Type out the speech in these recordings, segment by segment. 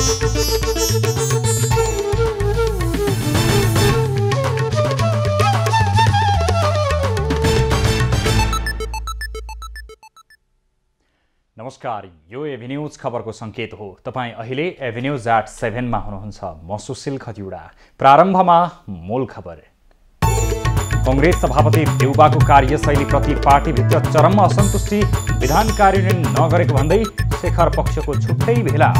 नमस्कार, यो एभिन्यूज खबरको संकेत हो। तपाईं अहिले एभिन्यूज@7 मा हुनुहुन्छ। म सुशील खतिवडा। प्रारम्भमा मूल खबर। कांग्रेस सभापति देउबाको कार्यशैलीप्रति पार्टीभित्र चरम असन्तुष्टि, विधान कार्यान्वयन नगरेको भन्दै शेखर पक्षको छुट्टै भेला।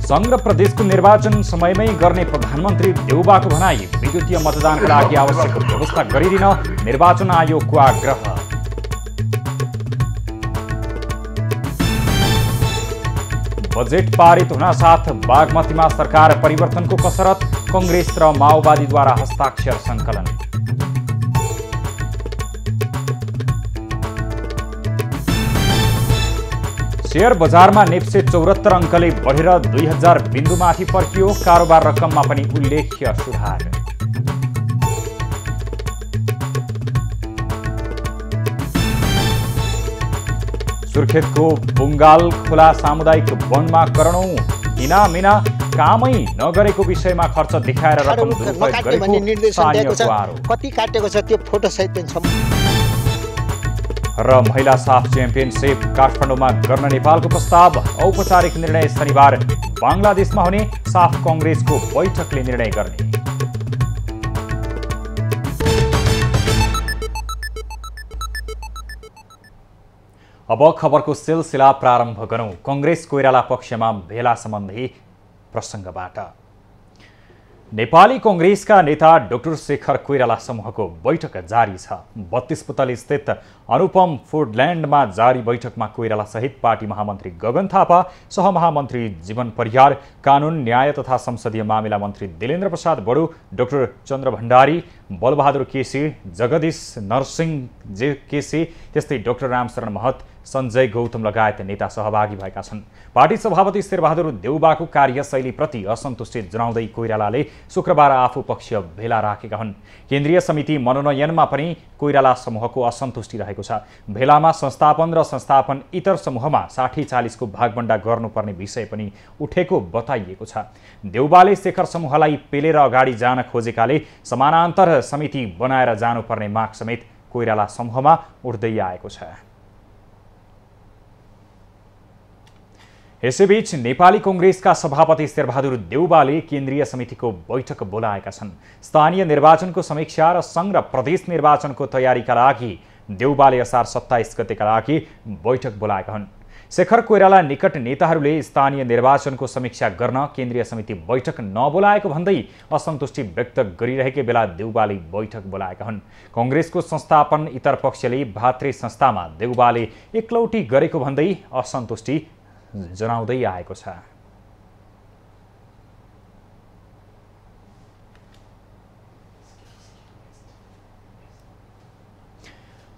संघ र प्रदेशको निर्वाचन समयमै गर्ने प्रधानमन्त्री देउबाको भनाई। विद्युतीय मतदानका लागि आवश्यक व्यवस्था गरिदिन निर्वाचन आयोगको आग्रह। बजेट पारित हुनासाथ बागमतीमा सरकार परिवर्तनको कसरत, कांग्रेस र माओवादीद्वारा हस्ताक्षर सङ्कलन। शेयर बजारमा नेप्से 74 अङ्कले बढेर 2000 बिन्दुमाथि फर्कियो। कारोबार रकममा पनि उल्लेख्य सुधार। सुर्खेतको बुङ्गाल खोला सामुदायिक वनमा करोडौं हिनामिना कामै नगरेको विषयमा खर्च देखाएर रकम दुरुपयोग गरेको स्थानीयको आरोप। कति काटेको छ त्यो फोटो सहित पनि छ। र महिला साफ च्याम्पियनसिप काठमाडौँमा गर्न नेपालको प्रस्ताव। औपचारिक निर्णय शनिबार बङ्गलादेशमा हुने, साफ कांग्रेसको बैठकले निर्णय गर्ने। अब खबरको सिलसिला प्रारम्भ गरौं। कांग्रेस कोइराला पक्षमा भेला सम्बन्धी प्रसङ्गबाट। नेपाली कांग्रेसका नेता डाक्टर शेखर कोइराला समूहको बैठक जारी छ। 32 पुतली स्थित अनुपम फुडल्यान्डमा जारी बैठकमा कोइराला सहित पार्टी महामन्त्री गगन थापा, सहमहामन्त्री जीवन परियार, कानून न्याय तथा संसदीय मामिला मन्त्री दिलेन्द्र प्रसाद बडु, डाक्टर चन्द्र भण्डारी, बलबहादुर केसी, जगदीश नरसिंह केसी, त्यस्तै डाक्टर रामशरण महत, सञ्जय गौतम लगायत नेता सहभागी भएका छन्। पार्टी सभापति शेरबहादुर देउबाको कार्यशैलीप्रति असन्तुष्टि जनाउँदै कोइरालाले शुक्रबार आफू पक्ष भेला राखेका हुन्। केन्द्रीय समिति मनोनयनमा पनि कोइराला समूहको असन्तुष्टि रहेको छ। भेलामा संस्थापन र संस्थापन इतर समूहमा 60-40 को भागबण्डा गर्नुपर्ने विषय पनि उठेको बताइएको छ। देउबाले शेखर समूहलाई पेलेर अगाडि जान खोजेकाले समानान्तर समिति बनाएर जानुपर्ने माग समेत कोइराला समूहमा उठ्दै आएको छ। यसैबीच नेपाली कांग्रेसका सभापति शेरबहादुर देउबाले केन्द्रीय समितिको बैठक बोलाएका छन्। स्थानीय निर्वाचनको समीक्षा र संघ र प्रदेश निर्वाचनको तयारीका लागि देउबाले असार 27 गतेका लागि बैठक बोलाएका हुन्। शेखर कोइराला निकट नेताहरूले स्थानीय निर्वाचनको समीक्षा गर्न केन्द्रीय समिति बैठक नबोलाएको भन्दै असन्तुष्टि व्यक्त गरिरहेकै बेला देउबाले बैठक बोलाएका हुन्। कांग्रेसको संस्थापन इतर पक्षले भातृ संस्थामा देउबाले एकलौटी गरेको भन्दै असन्तुष्टि जनाउँदै आएको छ।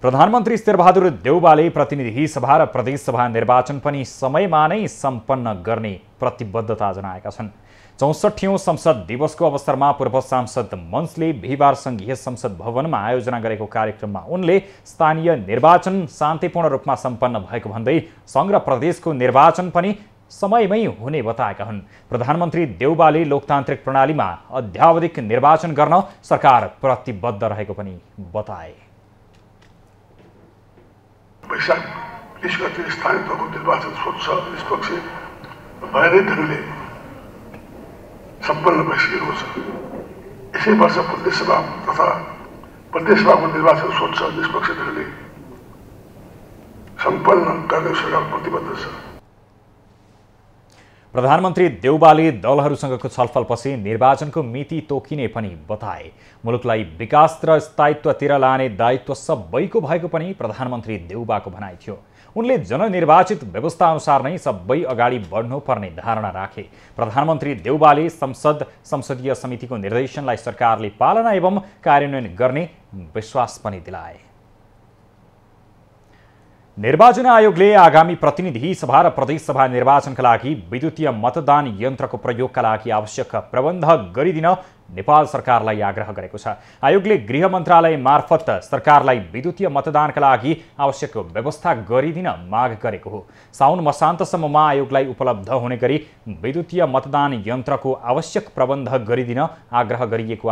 प्रधानमन्त्री शेरबहादुर देउबाले प्रतिनिधि सभा र प्रदेश सभा निर्वाचन पनि समयमा नै सम्पन्न गर्ने प्रतिबद्धता जनाएका छन्। 64औं संसद दिवसको अवसरमा पूर्व सांसद मञ्चले बिहिबार संघीय संसद भवनमा आयोजना गरेको कार्यक्रममा उनले स्थानीय निर्वाचन शान्तिपूर्ण रूपमा सम्पन्न भएको भन्दै संघ र प्रदेशको निर्वाचन पनि समयमै हुने बताएका हुन्। प्रधानमन्त्री देउबाले लोकतान्त्रिक प्रणालीमा अध्यावधिक निर्वाचन गर्न सरकार प्रतिबद्ध रहेको पनि बताए। वैशाख 20 गते स्थानीय तहको निर्वाचन स्वच्छ निष्पक्ष भएरै ढङ्गले सम्पन्न भइसकेको छ। यसै वर्ष प्रदेश सभा तथा प्रदेश सभाको निर्वाचन स्वच्छ निष्पक्ष ढङ्गले सम्पन्न गर्ने सरकार प्रतिबद्ध छ। प्रधानमन्त्री देउबाले दलहरूसँगको छलफलपछि निर्वाचनको मिति तोकिने पनि बताए। मुलुकलाई विकास र स्थायित्वतिर लाने दायित्व सबैको भएको पनि प्रधानमन्त्री देउबाको भनाइ थियो। उनले जननिर्वाचित व्यवस्था अनुसार नै सबै अगाडि बढ्नुपर्ने धारणा राखे। प्रधानमन्त्री देउबाले संसदीय समितिको निर्देशनलाई सरकारले पालना एवं कार्यान्वयन गर्ने विश्वास पनि दिलाए। निर्वाचन आयोगले आगामी प्रतिनिधि सभा र प्रदेश सभा निर्वाचनका लागि विद्युतीय मतदान यन्त्रको प्रयोगका लागि आवश्यक प्रबन्ध गरिदिन नेपाल सरकारलाई आग्रह गरेको छ। आयोगले गृह मन्त्रालय मार्फत सरकारलाई विद्युतीय मतदानका लागि आवश्यक व्यवस्था गरिदिन माग गरेको हो। साउन मसान्तसम्ममा आयोगलाई उपलब्ध हुने गरी विद्युतीय मतदान यन्त्रको आवश्यक प्रबन्ध गरिदिन आग्रह गरिएको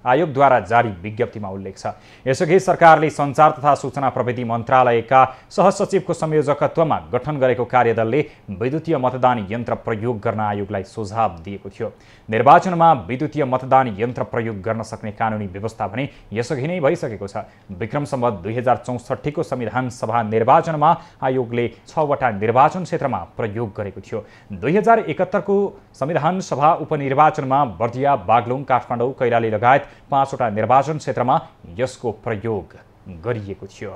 आयोगद्वारा जारी विज्ञप्तिमा उल्लेख छ। यसअघि सरकारले सञ्चार तथा सूचना प्रविधि मन्त्रालयका सहसचिवको संयोजकत्वमा गठन गरेको कार्यदलले विद्युतीय मतदान यन्त्र प्रयोग गर्न आयोगलाई सुझाव दिएको थियो। निर्वाचनमा विद्युतीय मतदान यन्त्र प्रयोग गर्न सक्ने कानुनी व्यवस्था भने यसअघि नै भइसकेको छ। विक्रम सम्वत 2064 को संविधान सभा निर्वाचनमा आयोगले 6 वटा निर्वाचन क्षेत्रमा प्रयोग गरेको थियो। 2071 को संविधान सभा उपनिर्वाचनमा बर्दिया, बागलुङ, काठमाडौँ, कैलाली लगायत 5 वटा निर्वाचन क्षेत्रमा यसको प्रयोग गरिएको थियो।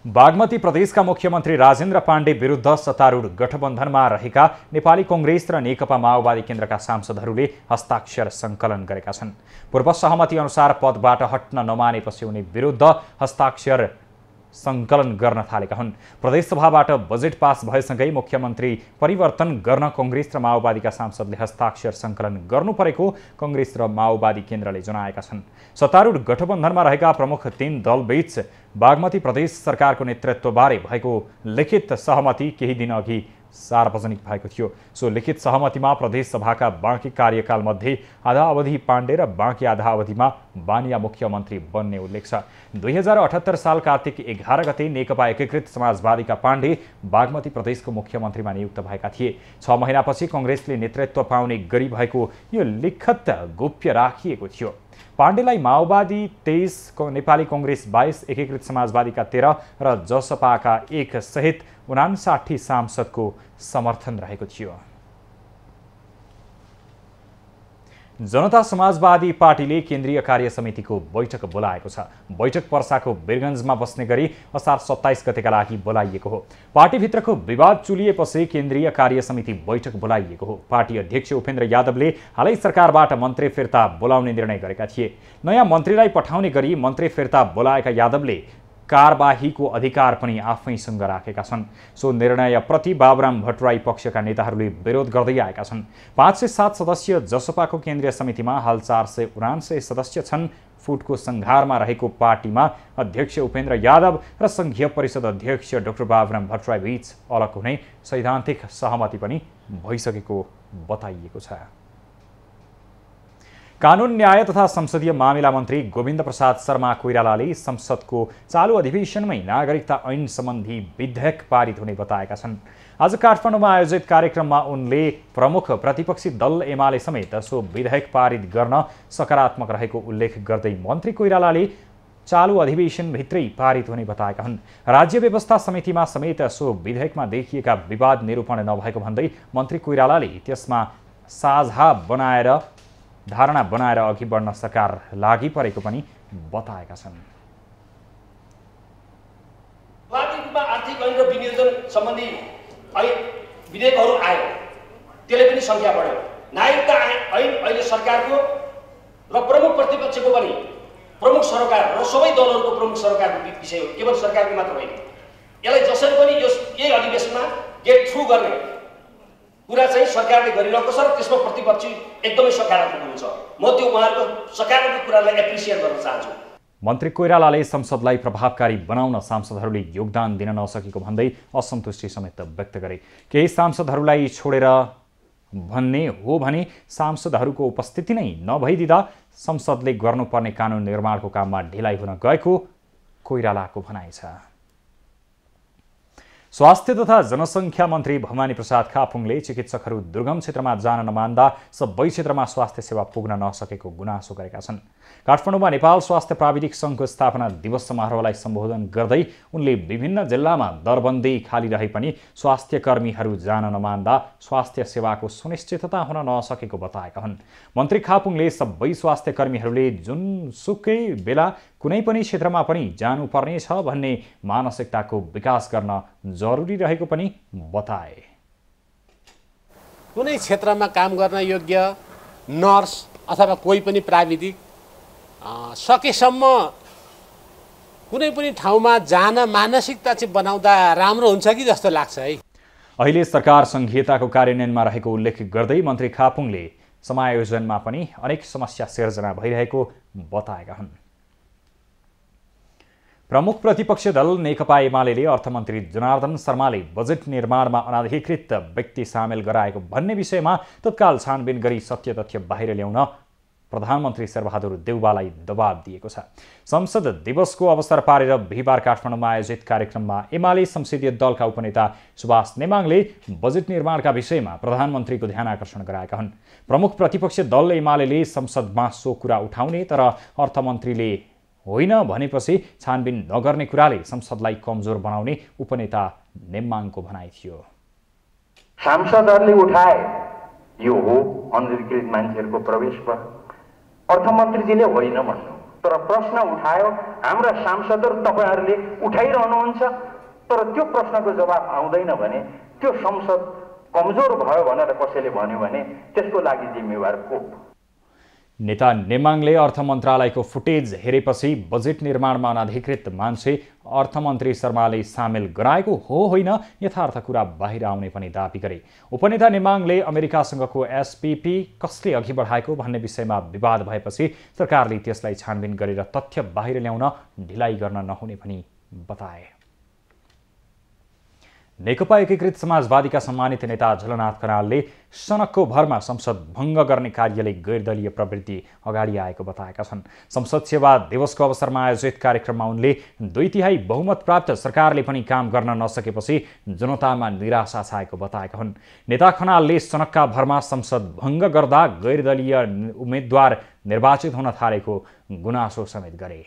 बागमती प्रदेशका मुख्यमन्त्री राजेन्द्र पाण्डे विरुद्ध सत्तारूढ गठबन्धनमा रहेका नेपाली कांग्रेस र नेकपा माओवादी केन्द्रका सांसदहरूले हस्ताक्षर सङ्कलन गरेका छन्। पूर्व सहमति अनुसार पदबाट हट्न नमानेपछि उनी विरुद्ध हस्ताक्षर सङ्कलन गर्न थालेका हुन्। प्रदेशसभाबाट बजेट पास भएसँगै मुख्यमन्त्री परिवर्तन गर्न कांग्रेस र माओवादीका सांसदले हस्ताक्षर सङ्कलन गर्नु परेको कांग्रेस र माओवादी केन्द्रले जनाएका छन्। सत्तारूढ गठबन्धनमा रहेका प्रमुख 3 दलबीच बागमती प्रदेश सरकारको नेतृत्वबारे भएको लिखित सहमति केही दिन अघि सार्वजनिक भएको थियो। सो लिखित सहमतिमा प्रदेश सभाका बाँकी कार्यकालमध्ये आधा अवधि पाण्डे र बाँकी आधा अवधिमा बानिया मुख्यमन्त्री बन्ने उल्लेख छ। 2078 साल कार्तिक 11 गते नेकपा एकीकृत समाजवादीका पाण्डे बागमती प्रदेशको मुख्यमन्त्रीमा नियुक्त भएका थिए। 6 महिनापछि कांग्रेसले नेतृत्व पाउने गरी भएको यो लिखत गोप्य राखिएको थियो। पाण्डेलाई माओवादी 23, नेपाली कांग्रेस 22, एकीकृत समाजवादीका 13 र जसपाका 1 सहित 59 सांसदको समर्थन रहेको थियो। जनता समाजवादी पार्टीले केन्द्रीय कार्य समितिको बैठक बोलाएको छ। बैठक पर्साको वीरगञ्जमा बस्ने गरी असार 27 गतेका लागि बोलाइएको हो। पार्टीभित्रको विवाद चुलिएपछि केन्द्रीय कार्य समिति बैठक बोलाइएको हो। पार्टी अध्यक्ष उपेन्द्र यादवले हालै सरकारबाट मन्त्री फिर्ता बोलाउने निर्णय गरेका थिए। नयाँ मन्त्रीलाई पठाउने गरी मन्त्री फिर्ता बोलाएका यादवले कारबाहीको अधिकार पनि आफैसँग राखेका छन्। सो निर्णयप्रति बाबुराम भट्टराई पक्षका नेताहरूले विरोध गर्दै आएका छन्। 507 सदस्य जसपाको केन्द्रीय समितिमा हाल 479 सदस्य छन्। फुटको संघारमा रहेको पार्टीमा अध्यक्ष उपेन्द्र यादव र संघीय परिषद अध्यक्ष डाक्टर बाबुराम भट्टराई बीच अलग हुने सैद्धान्तिक सहमति पनि भइसकेको बताइएको छ। कानून न्याय तथा संसदीय मामिला मन्त्री गोविन्द प्रसाद शर्मा कोइरालाले संसदको चालू अधिवेशनमै नागरिकता ऐन सम्बन्धी विधेयक पारित हुने बताएका छन्। आज काठमाडौँमा आयोजित कार्यक्रममा उनले प्रमुख प्रतिपक्षी दल एमाले समेत सो विधेयक पारित गर्न सकारात्मक रहेको उल्लेख गर्दै मन्त्री कोइरालाले चालू अधिवेशनभित्रै पारित हुने बताएका हुन्। राज्य व्यवस्था समितिमा समेत सो विधेयकमा देखिएका विवाद निरूपण नभएको भन्दै मन्त्री कोइरालाले त्यसमा धारणा बनाएर अघि बढ्न सरकार लागि परेको पनि बताएका छन्। वादिकमा आर्थिक ऐन र विनियोजन सम्बन्धी विधेयकहरू आयो, त्यसले पनि संख्या बढ्यो। नागरिकता ऐन अहिले सरकारको र प्रमुख प्रतिपक्षको पनि प्रमुख सरकार र सबै दलहरूको प्रमुख सरकारको विषय हो, केवल सरकारको मात्र होइन। यसलाई जसरी पनि यही अधिवेशनमा गेट थ्रु गर्ने कुरा चाहिँ सरकारले गरिरहेको छ र त्यसमा प्रतिपक्ष एकदमै सकारात्मक हुन्छ। म त्यो उहाँहरूको सकारात्मक कुरालाई एप्रिसिएट गर्न चाहन्छु। मन्त्री कोइरालाले संसदलाई प्रभावकारी बनाउन सांसदहरूले योगदान दिन नसकेको भन्दै असन्तुष्टि समेत व्यक्त गरे। केही सांसदहरूलाई छोडेर भन्ने हो भने सांसदहरूको उपस्थिति नै नभइदिँदा संसदले गर्नुपर्ने कानुन निर्माणको काममा ढिलाइ हुन गएको कोइरालाको भनाइ छ। स्वास्थ्य तथा जनसङ्ख्या मन्त्री भवानी प्रसाद खापुङले चिकित्सकहरू दुर्गम क्षेत्रमा जान नमान्दा सबै क्षेत्रमा स्वास्थ्य सेवा पुग्न नसकेको गुनासो गरेका छन्। काठमाडौँमा नेपाल स्वास्थ्य प्राविधिक सङ्घको स्थापना दिवस समारोहलाई सम्बोधन गर्दै उनले विभिन्न जिल्लामा दरबन्दी खाली रहे पनि स्वास्थ्य कर्मीहरू जान नमान्दा स्वास्थ्य सेवाको सुनिश्चितता हुन नसकेको बताएका हुन्। मन्त्री खापुङले सबै स्वास्थ्य कर्मीहरूले जुनसुकै बेला कुनै पनि क्षेत्रमा पनि जानुपर्ने छ भन्ने मानसिकताको विकास गर्न जरुरी रहेको पनि बताए। कुनै क्षेत्रमा काम गर्न योग्य नर्स अथवा कोही पनि प्राविधिक सकेसम्म कुनै पनि ठाउँमा जान मानसिकता चाहिँ बनाउँदा राम्रो हुन्छ कि जस्तो लाग्छ है। अहिले सरकार संहिताको कार्यान्वयनमा रहेको उल्लेख गर्दै मन्त्री खापुङले समायोजनमा पनि अनेक समस्या सिर्जना भइरहेको बताएका हुन्। प्रमुख प्रतिपक्ष दल नेकपा एमालेले अर्थमन्त्री जनार्दन शर्माले बजेट निर्माणमा अनाधिकृत व्यक्ति सामेल गराएको भन्ने विषयमा तत्काल छानबिन गरी सत्य तथ्य बाहिर ल्याउन प्रधानमन्त्री शेरबहादुर देउवालाई दबाब दिएको छ। संसद दिवसको अवसर पारेर बिहिबार काठमाडौँमा आयोजित कार्यक्रममा एमाले संसदीय दलका उपनेता सुभाष नेमाङले बजेट निर्माणका विषयमा प्रधानमन्त्रीको ध्यान आकर्षण गराएका हुन्। प्रमुख प्रतिपक्ष दल एमालेले संसदमा सो कुरा उठाउने तर अर्थमन्त्रीले होइन भनेपछि छानबिन नगर्ने कुराले संसदलाई कमजोर बनाउने उपनेता नेमाङको भनाइ थियो। सांसदहरूले उठाए यो हो अनधिकृत मान्छेहरूको प्रवेश भयो, अर्थमन्त्रीजीले होइन भन्नु, तर प्रश्न उठायो हाम्रा सांसदहरू तपाईहरूले उठाइरहनुहुन्छ, तर त्यो प्रश्नको जवाब आउँदैन भने त्यो संसद कमजोर भयो भनेर कसैले भन्यो भने त्यसको लागि जिम्मेवार को? नेता नेमाङले अर्थ मन्त्रालयको फुटेज हेरेपछि बजेट निर्माणमा अनाधिकृत मान्छे अर्थमन्त्री शर्माले सामेल गराएको हो होइन यथार्थ कुरा बाहिर आउने पनि दाबी गरे। उपनेता नेमाङले अमेरिकासँगको एसपीपी कसले अघि बढाएको भन्ने विषयमा विवाद भएपछि सरकारले त्यसलाई छानबिन गरेर तथ्य बाहिर ल्याउन ढिलाइ गर्न नहुने पनि बताए। नेकपा एकीकृत समाजवादीका सम्मानित नेता झलनाथ खनालले सनकको भरमा संसद भङ्ग गर्ने कार्यले गैरदलीय प्रवृत्ति अगाडि आएको बताएका छन्। संसद सेवा दिवसको अवसरमा आयोजित कार्यक्रममा उनले 2/3 बहुमत प्राप्त सरकारले पनि काम गर्न नसकेपछि जनतामा निराशा छाएको बताएका हुन्। नेता खनालले सनकका भरमा संसद भङ्ग गर्दा गैरदलीय उम्मेद्वार निर्वाचित हुन थालेको गुनासो समेत गरे।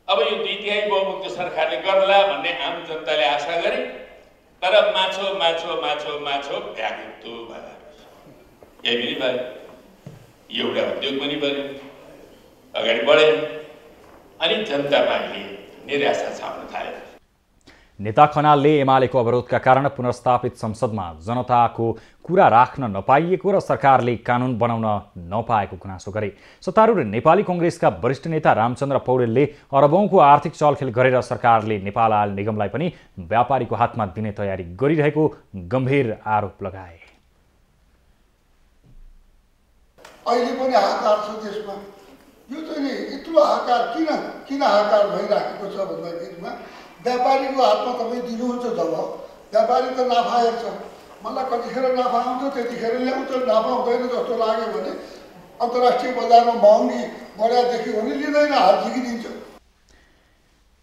अब यो 2/3 बहुमतको सरकारले गर्ला भन्ने आम जनताले आशा गरे, तर माछो माछो माछो माछो भ्याकुतो भयो। यही पनि भयो, एउटा उद्योग पनि बन्यो, अगाडि बढे अनि जनतामा निराशा छाउन थाल्यो। नेता खनालले एमालेको अवरोधका कारण पुनर्स्थापित संसदमा जनताको कुरा राख्न नपाइएको र सरकारले कानुन बनाउन नपाएको गुनासो गरे। सत्तारूढ नेपाली कांग्रेसका वरिष्ठ नेता रामचन्द्र पौडेलले अरबौंको आर्थिक चलखेल गरेर सरकारले नेपाल आयल निगमलाई पनि व्यापारीको हातमा दिने तयारी गरिरहेको गम्भीर आरोप लगाए। अहिले पनि हाहाकार छ देशमा। यो चाहिँ नि यत्रो हाहाकार किन हाहाकार भइराखेको छ भन्दाखेरिमा व्यापारीको हातमा तपाईँ दिनुहुन्छ जब व्यापारी त नाफा हेर्छ, मलाई कतिखेर नाफा आउँछ त्यतिखेर ल्याउँछ, नाफा हुँदैन जस्तो लाग्यो भने अन्तर्राष्ट्रिय बजारमा महँगी बढ्या देख्यो भने लिँदैन, हात झिकिदिन्छ।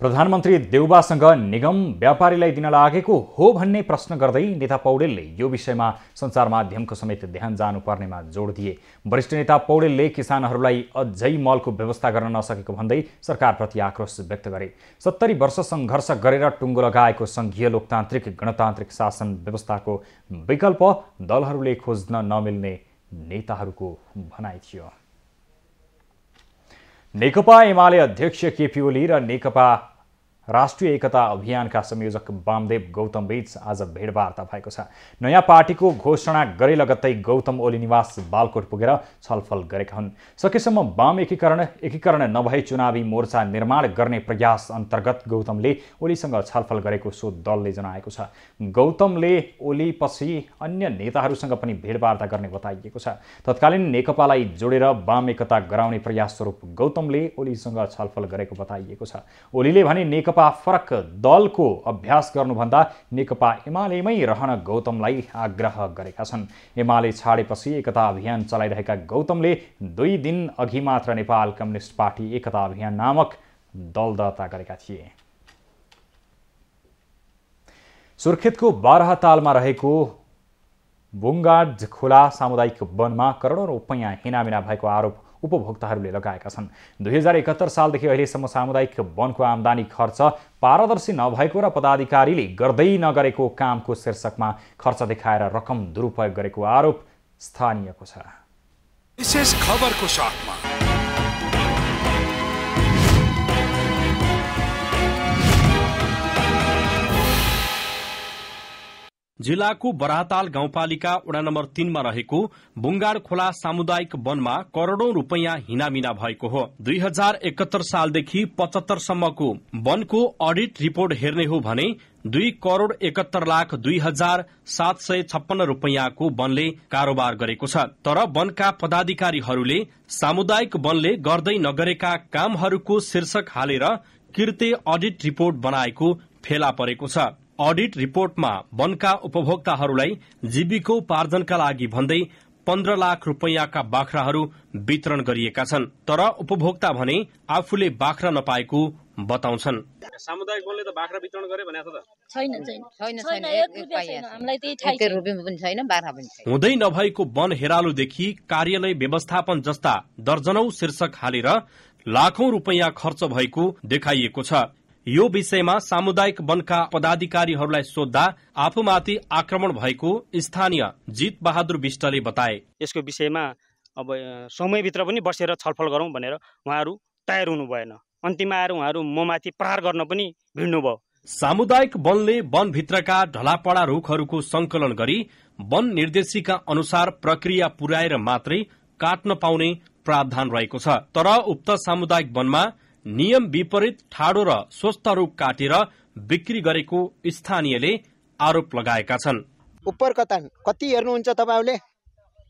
प्रधानमन्त्री देउबासँग निगम व्यापारीलाई दिन लागेको हो भन्ने प्रश्न गर्दै नेता पौडेलले यो विषयमा सञ्चार माध्यमको समेत ध्यान जानुपर्नेमा जोड दिए। वरिष्ठ नेता पौडेलले किसानहरूलाई अझै मलको व्यवस्था गर्न नसकेको भन्दै सरकारप्रति आक्रोश व्यक्त गरे। 70 वर्ष सङ्घर्ष गरेर टुङ्गो लगाएको सङ्घीय लोकतान्त्रिक गणतान्त्रिक शासन व्यवस्थाको विकल्प दलहरूले खोज्न नमिल्ने नेताहरूको भनाइ थियो। नेकपा एमाले अध्यक्ष केपी ओली र नेकपा राष्ट्रिय एकता अभियानका संयोजक वामदेव गौतम बीच आज भेटवार्ता भएको छ। नयाँ पार्टीको घोषणा गरे लगत्तै गौतम ओली निवास बालकोट पुगेर छलफल गरेका हुन्। सकेसम्म वाम एकीकरण नभई चुनावी मोर्चा निर्माण गर्ने प्रयास अन्तर्गत गौतमले ओलीसँग छलफल गरेको सो दलले जनाएको छ। गौतमले ओली पछि अन्य नेताहरूसँग पनि भेटवार्ता गर्ने बताइएको छ। तत्कालीन नेकपालाई जोडेर वाम एकता गराउने प्रयास स्वरूप गौतमले ओलीसँग छलफल गरेको बताइएको छ। ओलीले भने नेकपा फरक दलको अभ्यास गर्नुभन्दा नेकपा एमालेमै रहन गौतमलाई आग्रह गरेका छन्। एमाले छाडेपछि एकता अभियान चलाइरहेका गौतमले 2 दिन अघि मात्र नेपाल कम्युनिस्ट पार्टी एकता अभियान नामक दल दर्ता गरेका थिए। सुर्खेतको 12 तालमा रहेको बुङ्गाड खोला सामुदायिक वनमा करोडौं रुपैयाँ हिनामिना भएको आरोप उपभोक्ताहरूले लगाएका छन्। 2071 सालदेखि अहिलेसम्म सामुदायिक वनको आम्दानी खर्च पारदर्शी नभएको र पदाधिकारीले गर्दै नगरेको कामको शीर्षकमा खर्च देखाएर रकम दुरुपयोग गरेको आरोप स्थानीयको छ। विशेष खबरको साथमा जिल्लाको बराहताल गाउँपालिका वडा नम्बर 3 मा रहेको बुङ्गाड खोला सामुदायिक वनमा करोडौं रुपैयाँ हिनामिना भएको हो। 2071 सालदेखि 75 सम्मको वनको अडिट रिपोर्ट हेर्ने हो भने 2,71,02,756 रुपैयाँको वनले कारोबार गरेको छ। तर वनका पदाधिकारीहरूले सामुदायिक वनले गर्दै नगरेका कामहरूको शीर्षक हालेर किर्ते अडिट रिपोर्ट बनाएको फेला परेको छ। अडिट रिपोर्टमा वनका उपभोक्ताहरूलाई जीविकोपार्जनका लागि भन्दै 15 लाख रुपैयाँका बाख्राहरू वितरण गरिएका छन्। तर उपभोक्ता भने आफूले बाख्रा नपाएको बताउँछन्। सामुदायिक वनले त बाख्रा वितरण गरे भनेको त छैन, हामीलाई त्यही थाहा छैन, बाख्रा पनि छैन। हुँदै नभएको वन हेरालुदेखि कार्यालय व्यवस्थापन जस्ता दर्जनौं शीर्षक हालेर लाखौं रुपैयाँ खर्च भएको देखाइएको छ। यो विषयमा सामुदायिक वनका पदाधिकारीहरूलाई सोद्धा आफूमाथि आक्रमण भएको स्थानीय जित बहादुर विष्टले बताए। यसको विषयमा अब समयभित्र पनि बसेर छलफल गरौं भनेर उहाँहरू तयार हुनु भएन। अन्तिममा आएर उहाँहरू ममाथि प्रहार गर्न पनि भिड्नुभयो। सामुदायिक वनले वनभित्रका ढलापडा रुखहरूको संकलन गरी वन निर्देशिका अनुसार प्रक्रिया पुर्याएर मात्रै काट्न पाउने प्रावधान रहेको छ। तर उक्त सामुदायिक वनमा नियम विपरीत ठाडो र स्वस्थ रुख काटेर बिक्री गरेको स्थानीयले आरोप लगाएका छन्। उपर कति हेर्नुहुन्छ तपाईहरुले?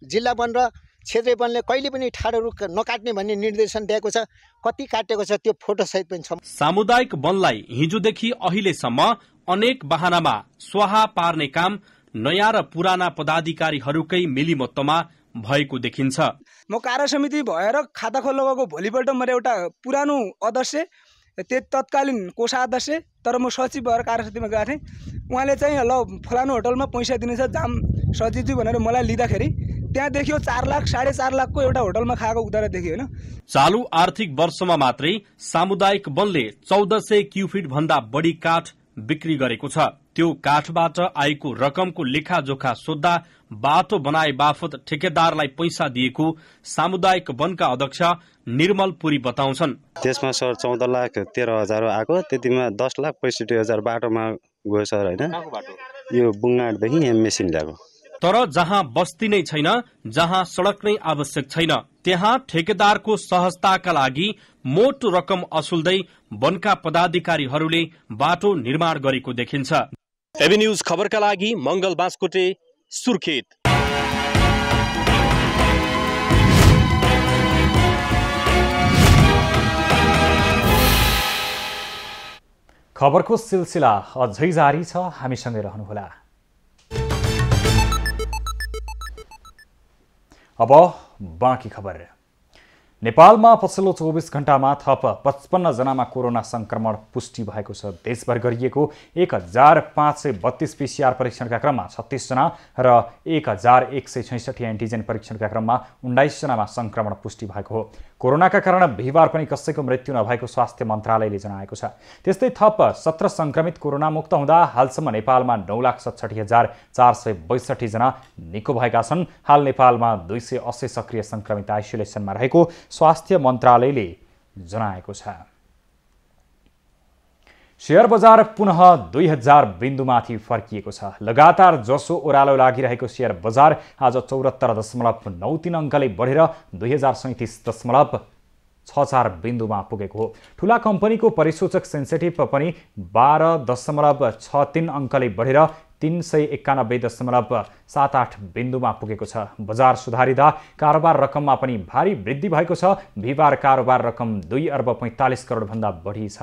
जिल्ला वन र क्षेत्रीय वनले कहिले पनि ठाडो रुख नकाट्ने भन्ने निर्देशन दिएको छ। कति काटेको छ त्यो फोटो सहित पनि छ। सामुदायिक वनलाई हिजोदेखि अहिलेसम्म अनेक बहानामा स्वाहा पार्ने काम नयाँ र पुराना पदाधिकारीहरूकै मिलिमत्तमा भएको देखिन्छ। म कार्य समिति भएर खाता खोल्न गएको भोलिपल्ट मेरो एउटा पुरानो अध्यक्ष, तत्कालीन कोषाध्यक्ष, तर म सचिव भएर कार्य समितिमा गएको थिएँ। उहाँले चाहिँ ल फलानु होटलमा पैसा दिनेछ जाम सचिवजी भनेर मलाई लिँदाखेरि त्यहाँ देखियो 4 लाख 4.5 लाखको एउटा होटलमा खाएको उधार देखियो हैन। चालू आर्थिक वर्षमा मात्रै सामुदायिक वनले 1400 क्युफिट भन्दा बढी काठ बिक्री गरेको छ। त्यो काठबाट आएको रकमको लेखाजोखा सोद्धा बाटो बनाए बापत ठेकेदारलाई पैसा दिएको सामुदायिक वनका अध्यक्ष निर्मल पुरी बताउँछन्। त्यसमा सर 14,13,000 आएको, त्यतिमा 10,65,000 बाटोमा गयो सर हैन। यो बुङ्गाडदेखि यहाँ मेसिन ल्याएको। तर जहाँ बस्ती नै छैन, जहाँ सडक नै आवश्यक छैन, त्यहाँ ठेकेदारको सहजताका लागि मोटो रकम असुल्दै वनका पदाधिकारीहरूले बाटो निर्माण गरेको देखिन्छ। एबी न्यूज खबरका लागि मंगल बास्कोटे, सुर्खेत। खबरको सिलसिला अझै जारी छ, हामीसँगै रहनुहोला। अब बाँकी खबर। नेपालमा पछिल्लो 24 घण्टामा थप 55 जनामा कोरोना संक्रमण पुष्टि भएको छ। देशभर गरिएको 1532 पीसीआर परीक्षणका क्रममा 36 जना र 1166 एन्टिजेन परीक्षणका क्रममा 19 जनामा संक्रमण पुष्टि भएको हो। कोरोनाका कारण बिहिबार पनि कसैको मृत्यु नभएको स्वास्थ्य मन्त्रालयले जनाएको छ। त्यस्तै थप 17 संक्रमित कोरोना मुक्त हुँदा हालसम्म नेपालमा 9,67,462 जना निको भएका छन्। हाल नेपालमा 280 सक्रिय संक्रमित आइसोलेसनमा रहेको स्वास्थ्य मन्त्रालयले जनाएको छ। शेयर बजार पुनः 2000 बिन्दुमाथि फर्किएको छ। लगातार जसो ओह्रालो लागिरहेको शेयर बजार आज 74.93 अङ्कले बढेर 2037.64 बिन्दुमा पुगेको हो। ठूला कम्पनीको परिसूचक सेन्सेटिभ पनि 12.63 अङ्कले बढेर 391.78 बिन्दुमा पुगेको छ। बजार सुधारिँदा कारोबार रकममा पनि भारी वृद्धि भएको छ। बिहिबार कारोबार रकम 2 अर्ब 45 करोड भन्दा बढी छ।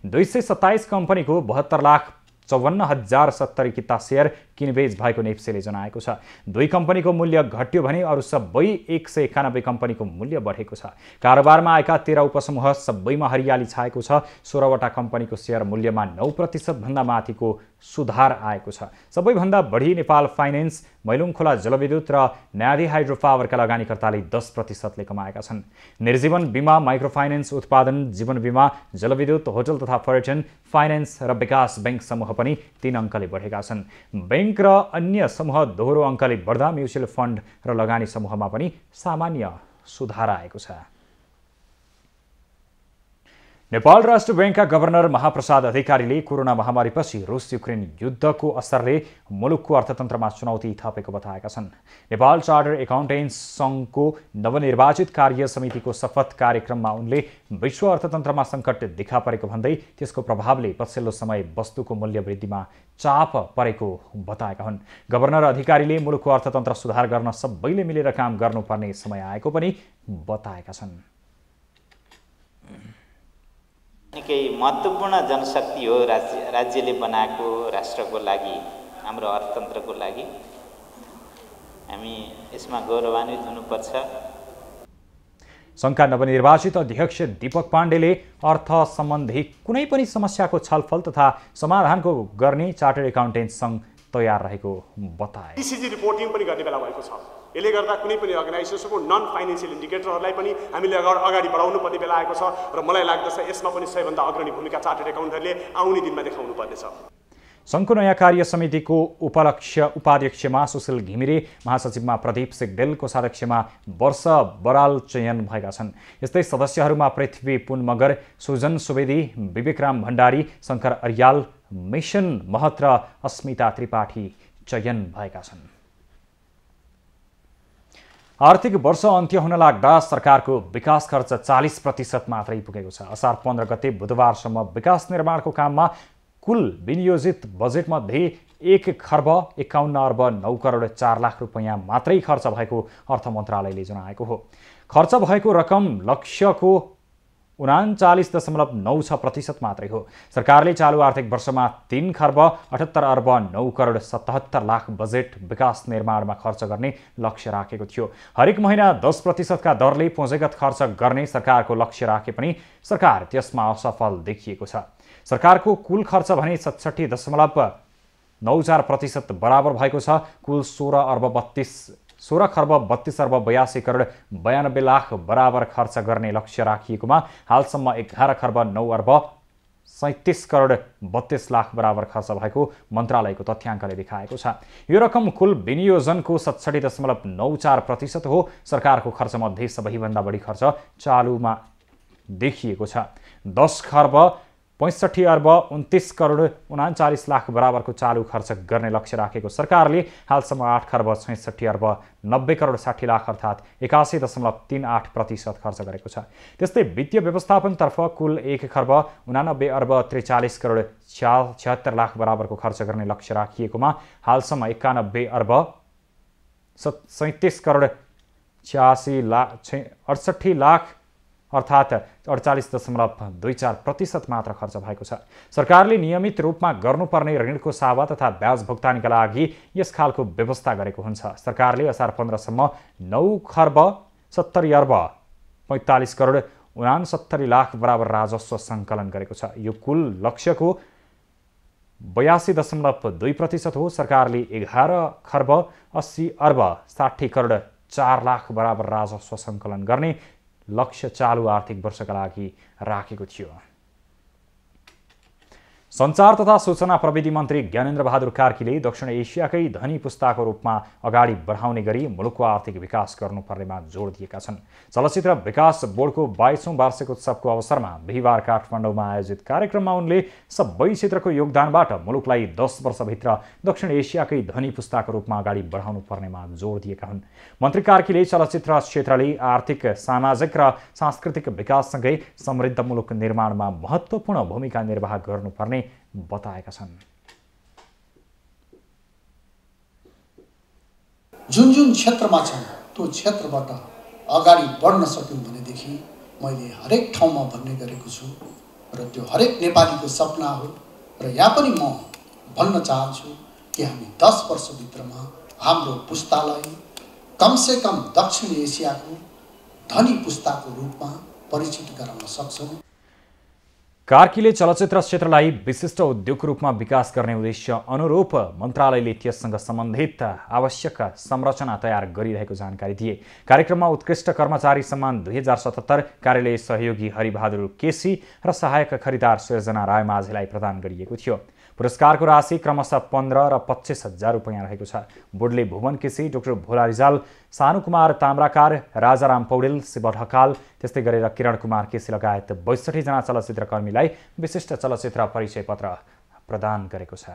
227 कम्पनीको 72,54,070 किता शेयर किनबेच भएको नेप्सेले जनाएको छ। 2 कम्पनीको मूल्य घट्यो भने अरू सबै 191 कम्पनीको मूल्य बढेको छ। कारोबारमा आएका 13 उपसमूह सबैमा हरियाली छाएको छ। 16 वटा कम्पनीको शेयर मूल्यमा 9% भन्दा माथिको सुधार आएको छ। सबैभन्दा बढी नेपाल फाइनेन्स, मैलुङखोला जलविद्युत र न्यादी हाइड्रो पावरका लगानीकर्ताले 10% कमाएका छन्। निर्जीवन बीमा, माइक्रो फाइनेन्स उत्पादन, जीवन बीमा, जलविद्युत, होटल तथा पर्यटन, फाइनेन्स र विकास बैंक समूह पनि 3 अङ्कले बढेका छन्। बैंक र अन्य समूह दोहोरो अङ्कले बढ्दा म्युचुअल फन्ड र लगानी समूहमा पनि सामान्य सुधार आएको छ। नेपाल राष्ट्र बैंकका गभर्नर महाप्रसाद अधिकारीले कोरोना महामारीपछि रुस युक्रेन युद्धको असरले मुलुकको अर्थतन्त्रमा चुनौती थपेको बताएका छन्। नेपाल चार्टर्ड एकाउन्टेन्ट्स सङ्घको नवनिर्वाचित कार्य समितिको शपथ कार्यक्रममा उनले विश्व अर्थतन्त्रमा सङ्कट देखा परेको भन्दै त्यसको प्रभावले पछिल्लो समय वस्तुको मूल्य वृद्धिमा चाप परेको बताएका हुन्। गभर्नर अधिकारीले मुलुकको अर्थतन्त्र सुधार गर्न सबैले मिलेर काम गर्नुपर्ने समय आएको पनि बताएका छन्। निकै महत्त्वपूर्ण जनशक्ति हो राज्यले बनाएको राष्ट्रको लागि, हाम्रो अर्थतन्त्रको लागि। हामी यसमा गौरवान्वित हुनुपर्छ। सङ्घका नवनिर्वाचित अध्यक्ष दीपक पाण्डेले अर्थ सम्बन्धी कुनै पनि समस्याको छलफल तथा समाधानको गर्ने चार्टर्ड एकाउन्टेन्ट सङ्घ तयार रहेको बताए। इसिजी रिपोर्टिङ पनि गर्ने बेला भएको छ। यसले गर्दा कुनै पनि अर्गनाइजेसनको नन फाइनेन्सियल इन्डिकेटरहरूलाई पनि हामीले अगाडि बढाउनु पर्ने बेला आएको छ र मलाई लाग्दछ यसमा पनि सबैभन्दा अग्रणी भूमिका चार्टर्ड एकाउन्टरले आउने दिनमा देखाउनु पर्नेछ। सङ्घको नयाँ कार्य समितिको उपाध्यक्षमा सुशील घिमिरे, महासचिवमा प्रदीप सिगदेल, कोषाध्यक्षमा वर्ष बराल चयन भएका छन्। यस्तै सदस्यहरूमा पृथ्वी पुन मगर, सुजन सुवेदी, विवेकराम भण्डारी, शङ्कर अर्याल, मिशन महत र अस्मिता त्रिपाठी चयन भएका छन्। आर्थिक वर्ष अन्त्य हुन लाग्दा सरकारको विकास खर्च 40% मात्रै पुगेको छ। असार 15 गते बुधबारसम्म विकास निर्माणको काममा कुल विनियोजित बजेटमध्ये 1 खर्ब 51 अर्ब 9 करोड 4 लाख रुपैयाँ मात्रै खर्च भएको अर्थ मन्त्रालयले जनाएको हो। खर्च भएको रकम लक्ष्यको 39.96% मात्रै हो। सरकारले चालु आर्थिक वर्षमा 3 खर्ब 78 अर्ब 9 करोड 77 लाख बजेट विकास निर्माणमा खर्च गर्ने लक्ष्य राखेको थियो। हरेक महिना 10% का दरले पुँजीगत खर्च गर्ने सरकारको लक्ष्य राखे पनि सरकार त्यसमा असफल देखिएको छ। सरकारको कुल खर्च भने 67.94% बराबर भएको छ। कुल 16 खर्ब 32 अर्ब 82 करोड 92 लाख बराबर खर्च गर्ने लक्ष्य राखिएकोमा हालसम्म 11 खर्ब 9 अर्ब 37 करोड 32 लाख बराबर खर्च भएको मन्त्रालयको तथ्याङ्कले देखाएको छ। यो रकम कुल विनियोजनको 67.94% हो। सरकारको खर्चमध्ये सबैभन्दा बढी खर्च चालुमा देखिएको छ। 10 खर्ब 65 अर्ब 29 करोड 39 लाख बराबरको चालु खर्च गर्ने लक्ष्य राखेको सरकारले हालसम्म 8 खर्ब 66 अर्ब 90 करोड 60 लाख अर्थात् 81.38% खर्च गरेको छ। त्यस्तै वित्तीय व्यवस्थापनतर्फ कुल 1 खर्ब 89 अर्ब 43 करोड 76 लाख बराबरको खर्च गर्ने लक्ष्य राखिएकोमा हालसम्म 91 अर्ब 37 करोड 68 लाख अर्थात् 48.24% मात्र खर्च भएको छ। सरकारले नियमित रूपमा गर्नुपर्ने ऋणको सावा तथा ब्याज भुक्तानीका लागि यस खालको व्यवस्था गरेको हुन्छ। सरकारले असार 15 सम्म 9 खर्ब 70 अर्ब 45 करोड 69 लाख बराबर राजस्व सङ्कलन गरेको छ। यो कुल लक्ष्यको 82.2% हो। सरकारले 11 खर्ब 80 अर्ब 60 करोड 4 लाख बराबर राजस्व सङ्कलन गर्ने लक्ष्य चालु आर्थिक वर्षका लागि राखेको थियो। सञ्चार तथा सूचना प्रविधि मन्त्री ज्ञानेन्द्र बहादुर कार्कीले दक्षिण एसियाकै धनी पुस्ताको रूपमा अगाडि बढाउने गरी मुलुकको आर्थिक विकास गर्नुपर्नेमा जोड दिएका छन्। चलचित्र विकास बोर्डको 22औं वार्षिकोत्सवको अवसरमा बिहिबार काठमाडौँमा आयोजित कार्यक्रममा उनले सबै क्षेत्रको योगदानबाट मुलुकलाई 10 वर्षभित्र दक्षिण एसियाकै धनी पुस्ताको रूपमा अगाडि बढाउनु पर्नेमा जोड दिएका हुन्। मन्त्री कार्कीले चलचित्र क्षेत्रले आर्थिक, सामाजिक र सांस्कृतिक विकाससँगै समृद्ध मुलुक निर्माणमा महत्त्वपूर्ण भूमिका निर्वाह गर्नुपर्ने बताएका छन्। जुन जुन क्षेत्रमा छ त्यो क्षेत्रबाट अगाडि बढ्न सक्यौँ भनेदेखि मैले हरेक ठाउँमा भन्ने गरेको छु र त्यो हरेक नेपालीको सपना हो र यहाँ पनि म भन्न चाहन्छु कि हामी 10 वर्षभित्रमा हाम्रो पुस्तालाई कमसे कम दक्षिण एसियाको धनी पुस्ताको रूपमा परिचित गराउन सक्छौँ। कार्कीले चलचित्र क्षेत्रलाई विशिष्ट उद्योगको रूपमा विकास गर्ने उद्देश्य अनुरूप मन्त्रालयले त्यससँग सम्बन्धित आवश्यक संरचना तयार गरिरहेको जानकारी दिए। कार्यक्रममा उत्कृष्ट कर्मचारी सम्मान 2077 कार्यालय सहयोगी हरिबहादुर केसी र सहायक खरिदार सृजना रायमाझीलाई प्रदान गरिएको थियो। पुरस्कारको राशि क्रमशः 15 र 25,000 रुपैयाँ रहेको छ। बोर्डले भुवन केसी, डाक्टर भोला रिजाल, सानुकुमार ताम्राकार, राजाराम पौडेल, शिव ढकाल, त्यस्तै गरेर किरण कुमार केसी लगायत 62 जना चलचित्रकर्मीलाई विशिष्ट चलचित्र परिचय पत्र प्रदान गरेको छ।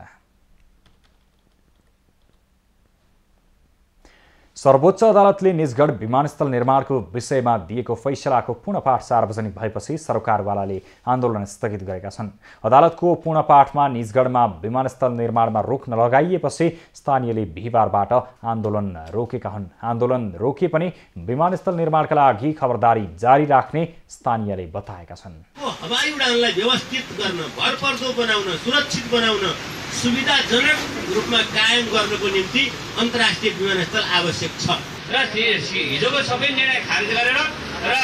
सर्वोच्च अदालतले निजगढ विमानस्थल निर्माणको विषयमा दिएको फैसलाको पूर्णपाठ सार्वजनिक भएपछि सरकारवालाले आन्दोलन स्थगित गरेका छन्। अदालतको पूर्णपाठमा निजगढमा विमानस्थल निर्माणमा रोक नलगाइएपछि स्थानीयले बिहिबारबाट आन्दोलन रोकेका हुन्। आन्दोलन रोकिए पनि विमानस्थल निर्माणका लागि खबरदारी जारी राख्ने स्थानीयले बताएका छन्। हवाई उडानलाई व्यवस्थित गर्न, भरपर्दो बनाउन, सुरक्षित बनाउन, सुविधाजनक रूपमा कायम गर्नको निम्ति अन्तर्राष्ट्रिय विमानस्थल आवश्यक छ र हिजोको सबै निर्णय खारिज गरेर र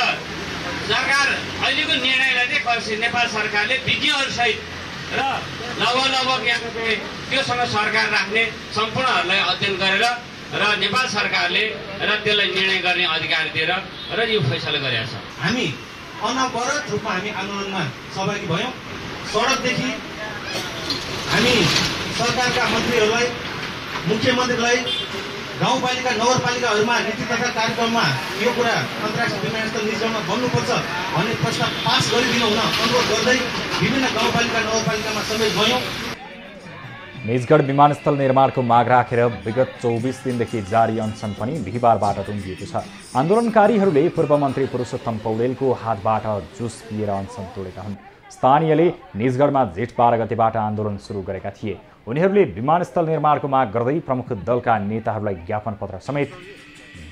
सरकार अहिलेको निर्णयलाई चाहिँ नेपाल सरकारले विज्ञहरूसहित र लगभग यहाँको त्योसँग सरकार राख्ने सम्पूर्णहरूलाई अध्ययन गरेर र नेपाल सरकारले र त्यसलाई निर्णय गर्ने अधिकार दिएर र यो फैसला गरेका छ। हामी अनवरत रूपमा हामी आन्दोलनमा सहभागी भयौँ। सडकदेखि हामी सरकारका मन्त्रीहरूलाई, मुख्यमन्त्रीलाई, गाउँपालिका नगरपालिकाहरूमा नीति तथा कार्यक्रममा यो कुरा अन्तर्राष्ट्रिय विमानस्थल निजगढमा बन्नुपर्छ भन्ने प्रस्ताव पास गरिदिनु हुन अनुरोध गर्दै विभिन्न गाउँपालिका नगरपालिकामा सबै गयौँ। निजगढ विमानस्थल निर्माणको माग राखेर विगत 24 दिनदेखि जारी अनसन पनि बिहिबारबाट टुङ्गिएको छ। आन्दोलनकारीहरूले पूर्व मन्त्री पुरुषोत्तम पौडेलको हातबाट जुस पिएर अनसन तोडेका हुन्। स्थानीयले निजगढमा जेठ 12 गतेबाट आन्दोलन सुरु गरेका थिए। उनीहरूले विमानस्थल निर्माणको माग गर्दै प्रमुख दलका नेताहरूलाई ज्ञापन पत्र समेत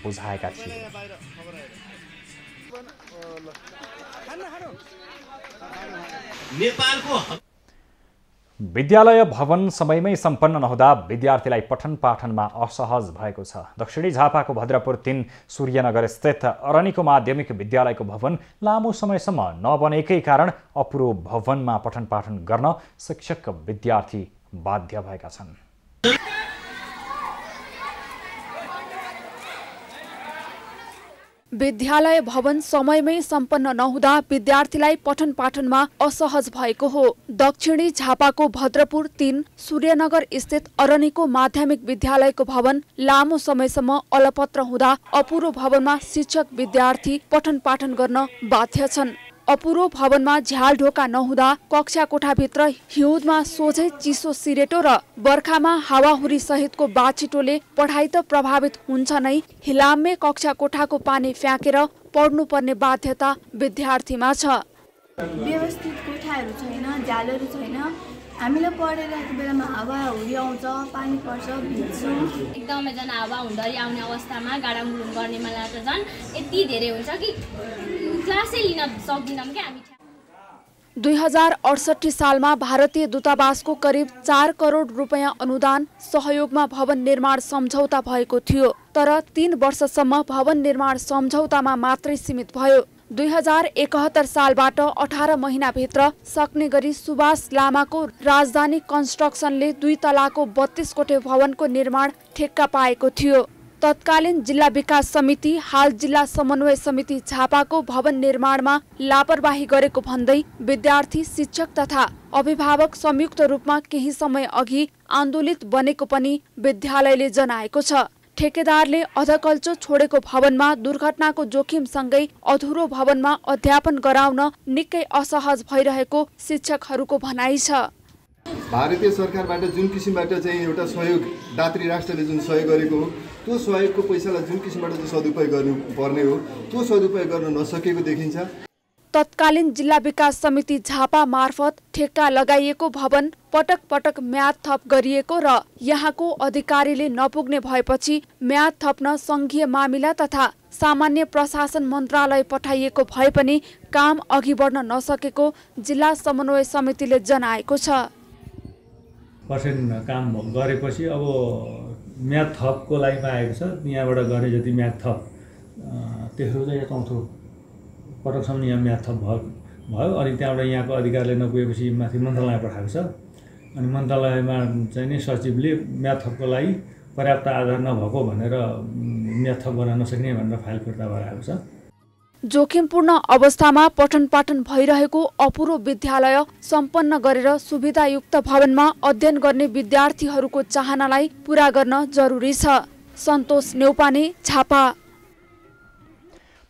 बुझाएका थिए। विद्यालय भवन समयमै सम्पन्न नहुँदा विद्यार्थीलाई पठन पाठनमा असहज भएको छ। दक्षिणी झापाको भद्रपुर 3 सूर्यनगर स्थित अरनिको माध्यमिक विद्यालयको भवन लामो समयसम्म नबनेकै कारण अपुरो भवनमा पठन पाठन गर्न शिक्षक विद्यार्थी बाध्य भएका छन्। विद्यालय भवन समयमै सम्पन्न नहुँदा विद्यार्थीलाई पठन पाठनमा असहज भएको हो। दक्षिणी झापाको भद्रपुर 3 सूर्यनगर स्थित अरनिको माध्यमिक विद्यालयको भवन लामो समयसम्म अलपत्र हुँदा अपुरो भवनमा शिक्षक विद्यार्थी पठन पाठन गर्न बाध्य छन्। अपुरो भवनमा झ्याल ढोका नहुँदा कक्षा कोठाभित्र हिउँदमा सोझै चिसो सिरेटो र बर्खामा हावाहुरी सहितको बाछिटोले पढाइ त प्रभावित हुन्छ नै, हिलाम्मे कक्षा कोठाको पानी फ्याँकेर पढ्नुपर्ने बाध्यता विद्यार्थीमा छ। व्यवस्थित कोठाहरू छैन, झ्यालहरू छैन। हामीलाई पढिरहेको बेलामा हावाहुरी आउँछ, पानी पर्छ, भिज्छौँ। एकदमै झन् हावा हुँदरी आउने अवस्थामा गाडामुडुङ गर्ने मलाई त झन् यति धेरै हुन्छ कि क्लासै लिन सक्दिनौँ क्या हामी। 2068 सालमा भारतीय दूतावासको करिब 4 करोड रुपैयाँ अनुदान सहयोगमा भवन निर्माण सम्झौता भएको थियो, तर 3 वर्षसम्म भवन निर्माण सम्झौतामा मात्रै सीमित भयो। 2071 सालबाट 18 महिनाभित्र सक्ने गरी सुभाष लामाको राजधानी कन्स्ट्रक्सनले 2 तलाको 32 कोठे भवनको निर्माण ठेक्का पाएको थियो। तत्कालीन जिल्ला विकास समिति, हाल जिल्ला समन्वय समिति झापाको भवन निर्माणमा लापरवाही गरेको भन्दै विद्यार्थी, शिक्षक तथा अभिभावक संयुक्त रूपमा केही समय अघि आन्दोलित बनेको पनि विद्यालयले जनाएको छ। ठेकेदारले अधकल्चो छोडेको भवनमा दुर्घटनाको जोखिमसँगै अधुरो भवनमा अध्यापन गराउन निकै असहज भइरहेको शिक्षकहरूको भनाइ छ। भारतीय सरकारबाट जुन किसिमबाट चाहिँ एउटा सहयोग दात्री राष्ट्रले जुन सहयोग गरेको हो, त्यो सहयोगको पैसालाई जुन किसिमबाट चाहिँ सदुपयोग गर्नुपर्ने हो, त्यो सदुपयोग गर्न नसकेको देखिन्छ। तत्कालीन जिल्ला विकास समिति झापा मार्फत ठेक्का लगाइएको भवन पटक पटक म्याद थप गरिएको र यहाँको अधिकारीले नपुग्ने भएपछि म्याद थप्न संघीय मामिला तथा सामान्य प्रशासन मन्त्रालय पठाइएको भए पनि काम अघि बढ्न नसकेको जिल्ला समन्वय समितिले जनाएको छ। पर्सेन्ट काम गरेपछि अब म्याद थपको लागि आएको छ। यहाँबाट गरे जति म्याद थप तेस्रो चाहिँ चौथो पटकसम्म यहाँ म्याद थप भयो। अनि त्यहाँबाट यहाँको अधिकारीले नपुगेपछि माथि मन्त्रालय पठाएको छ। अनि मन्त्रालयमा चाहिँ नि सचिवले म्याद थपको लागि पर्याप्त आधार नभएको भनेर म्याद थप गर्न नसक्ने भनेर फाइल फिर्ता गराएको छ। जोखिमपूर्ण अवस्थामा पठन पाठन भइरहेको अपुरो विद्यालय सम्पन्न गरेर सुविधायुक्त भवनमा अध्ययन गर्ने विद्यार्थीहरूको चाहनालाई पूरा गर्न जरुरी छ। सन्तोष नेउपाने, झापा।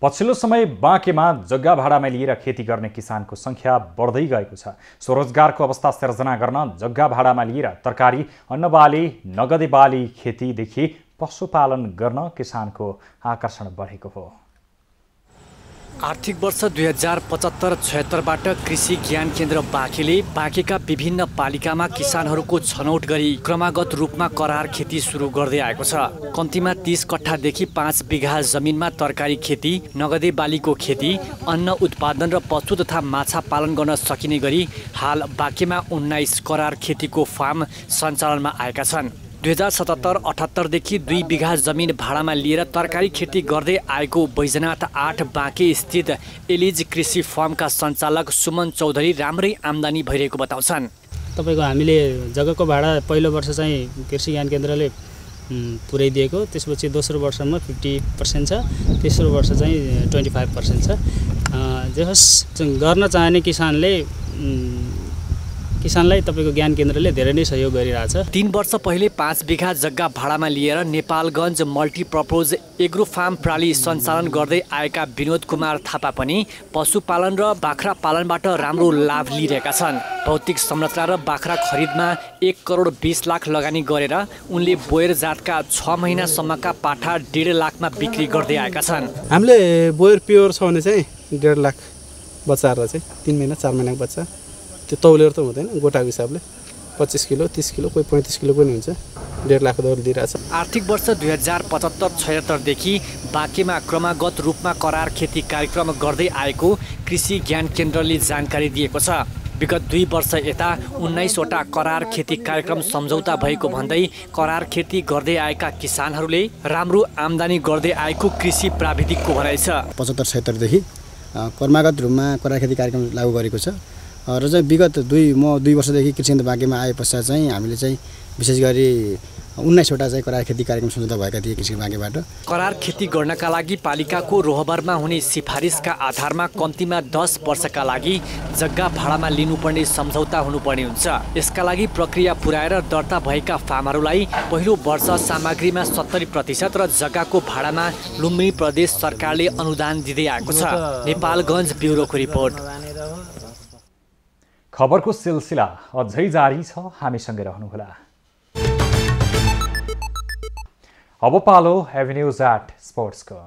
पछिल्लो समय बाँकेमा जग्गा भाडामा लिएर खेती गर्ने किसानको संख्या बढ्दै गएको छ। स्वरोजगारको अवस्था सिर्जना गर्न जग्गा भाडामा लिएर तरकारी, अन्नबाली, नगदे बाली खेतीदेखि पशुपालन गर्न किसानको आकर्षण बढेको हो। आर्थिक वर्ष 2075-76बाट कृषि ज्ञान केन्द्र बाँकेले बाँकेका विभिन्न पालिकामा किसानहरूको छनौट गरी क्रमागत रूपमा करार खेती सुरु गर्दै आएको छ। कम्तीमा 30 कट्ठादेखि 5 बिघा जमिनमा तरकारी खेती, नगदे बालीको खेती, अन्न उत्पादन र पशु तथा माछा पालन गर्न सकिने गरी हाल बाँकेमा 19 करार खेतीको फार्म सञ्चालनमा आएका छन्। 2077-78 देखि 2 बिघा जमिन भाडामा लिएर तरकारी खेती गर्दै आएको बैजनाथ 8 बाँके स्थित एलिज कृषि फार्मका सञ्चालक सुमन चौधरी राम्रै आम्दानी भइरहेको बताउँछन्। तपाईको हामीले जग्गाको भाडा पहिलो वर्ष चाहिँ कृषि ज्ञान केन्द्रले पुर्याइदिएको, त्यसपछि दोस्रो वर्षमा 50% छ, तेस्रो वर्ष चाहिँ 25% छ। जे होस् गर्न चाहने किसानलाई तपाईको ज्ञान केन्द्रले धेरै नै सहयोग गरिरहेछ। 3 वर्ष पहिले 5 बिघा जग्गा भाडामा लिएर नेपालगञ्ज मल्टिपर्पज एग्रो फार्म प्रणाली सञ्चालन गर्दै आएका विनोद कुमार थापा पनि पशुपालन र बाख्रा पालनबाट राम्रो लाभ लिइरहेका छन्। भौतिक संरचना र बाख्रा खरिदमा 1 करोड 20 लाख लगानी गरेर उनले बोयर जातका 6 महिनासम्मका पाठा 1.5 लाखमा बिक्री गर्दै आएका छन्। हामीले बोयर प्योर छ भने चाहिँ 1.5 लाख बच्चाहरु चाहिँ 3 महिना 4 महिनाको बच्चा त्यो तौलेर त हुँदैन, गोटाको हिसाबले 25 किलो 30 किलो कोही 35 किलो पनि हुन्छ, 1.5 लाख दर दिइरहेछ। आर्थिक वर्ष 2075-76 देखि बाँकेमा क्रमागत रूपमा करार खेती कार्यक्रम गर्दै आएको कृषि ज्ञान केन्द्रले जानकारी दिएको छ। विगत 2 वर्ष यता 19 वटा करार खेती कार्यक्रम सम्झौता भएको भन्दै करार खेती गर्दै आएका किसानहरूले राम्रो आम्दानी गर्दै आएको कृषि प्राविधिकको भनाइ छ। 75-76 देखि क्रमागत रूपमा करार खेती कार्यक्रम लागू गरेको छ र चाहिँ विगत 2 वर्षदेखि कृषि केन्द्र बाँकेमा आए पश्चात चाहिँ हामीले चाहिँ विशेष गरी 19 वटा चाहिँ करार खेती कार्यक्रम सम्झौता भएका थिए कृषि बाँकेबाट। करार खेती गर्नका लागि पालिकाको रोहबरमा हुने सिफारिसका आधारमा कम्तीमा 10 वर्षका लागि जग्गा भाडामा लिनुपर्ने सम्झौता हुनुपर्ने हुन्छ। यसका लागि प्रक्रिया पुर्याएर दर्ता भएका फार्महरूलाई पहिलो वर्ष सामग्रीमा 70% र जग्गाको भाडामा लुम्बिनी प्रदेश सरकारले अनुदान दिँदै आएको छ। नेपालगञ्ज ब्युरोको रिपोर्ट। खबरको सिलसिला अझै जारी छ, हामीसँगै रहनुहोला। अब पालो एभेन्यूज एट स्पोर्ट्सको।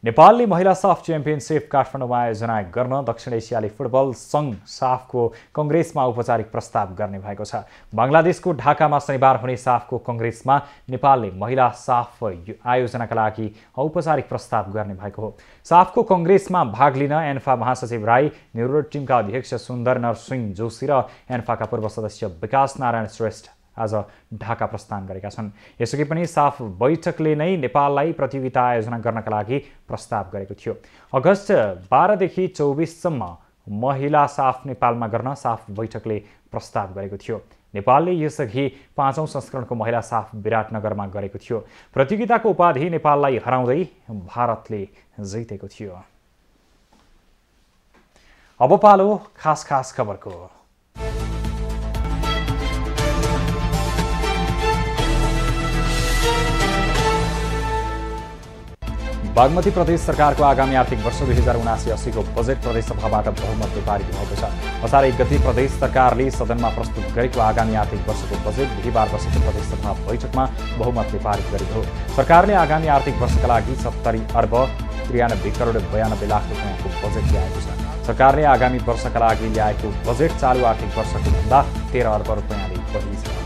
नेपालले महिला साफ च्याम्पियनसिप काठमाडौँमा आयोजना गर्न दक्षिण एसियाली फुटबल सङ्घ साफको कङ्ग्रेसमा औपचारिक प्रस्ताव गर्ने भएको छ। बङ्गलादेशको ढाकामा शनिबार हुने साफको कङ्ग्रेसमा नेपालले महिला साफ आयोजनाका लागि औपचारिक प्रस्ताव गर्ने भएको हो। साफको कङ्ग्रेसमा भाग लिन एन्फा महासचिव राई, न्युरो टिमका अध्यक्ष सुन्दर नरसिंह जोशी र एन्फाका पूर्व सदस्य विकास नारायण श्रेष्ठ आज ढाका प्रस्थान गरेका छन्। यसअघि पनि साफ बैठकले नै नेपाललाई प्रतियोगिता आयोजना गर्नका लागि प्रस्ताव गरेको थियो। अगस्त 12 देखि 24सम्म महिला साफ नेपालमा गर्न साफ बैठकले प्रस्ताव गरेको थियो। नेपालले यसअघि 5औं संस्करणको महिला साफ विराटनगरमा गरेको थियो। प्रतियोगिताको उपाधि नेपाललाई हराउँदै भारतले जितेको थियो। अब पालो खास खबरको। बागमती प्रदेश सरकारको आगामी आर्थिक वर्ष 2079-80 को बजेट प्रदेश सभाबाट बहुमतले पारित भएको छ। असार 1 गते प्रदेश सरकारले सदनमा प्रस्तुत गरेको आगामी आर्थिक वर्षको बजेट बिहीबार बसेको प्रदेश सभा बैठकमा बहुमतले पारित गरेको हो। सरकारले आगामी आर्थिक वर्षका लागि 70 अर्ब 93 करोड 92 लाख रुपैयाँको बजेट ल्याएको छ। सरकारले आगामी वर्षका लागि ल्याएको बजेट चालु आर्थिक वर्षको भन्दा 13 अर्ब रुपैयाँले बढी छ।